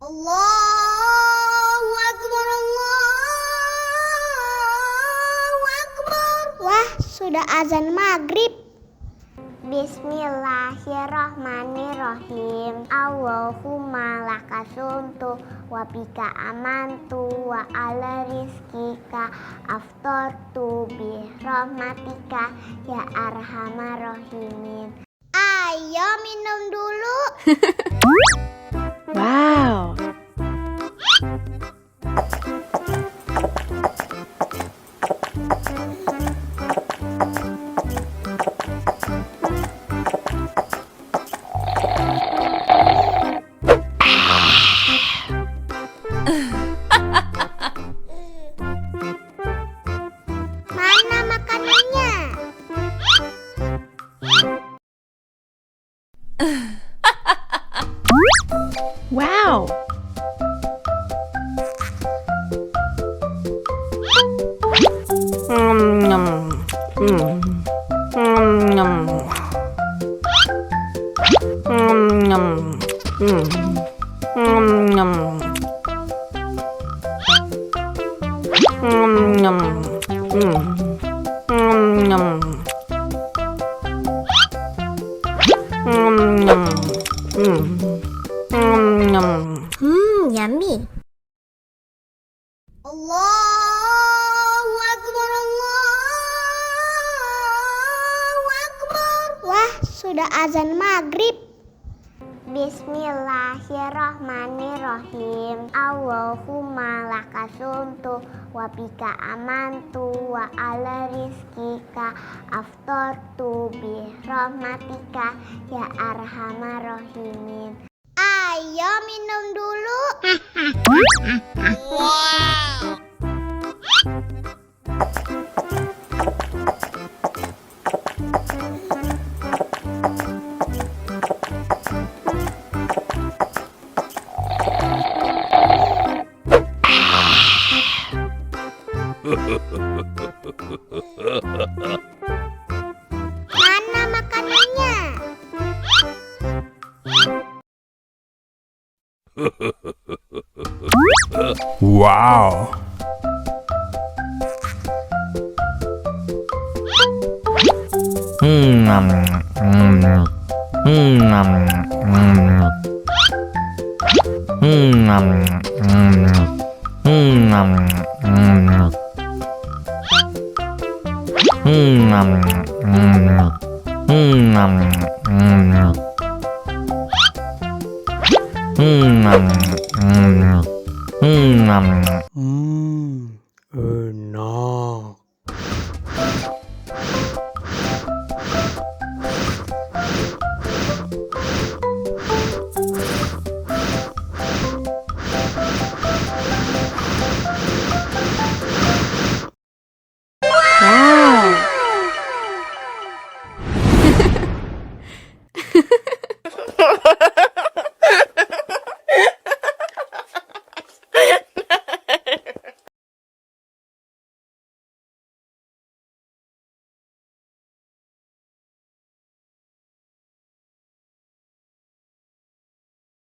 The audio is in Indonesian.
Allahu Akbar, Allahu Akbar. Wah, sudah azan maghrib. Bismillahirrahmanirrahim. Allahumma lakasumtu wa bika amantu wa ala rizkika aftortu bi rahmatika ya arhamar rahimin. Ayo minum dulu. Wow. Mana makanannya? Wow. Yummy. Allahu Akbar, Allahu Akbar. Wah, sudah azan maghrib. Bismillahirrahmanirrahim. Allahumma lakasumtu wa bika amantu wa ala rizkika aftortu bi rahmatika ya arhamar rahimin. Ayo minum dulu. Wow. Mana makanannya? Wow.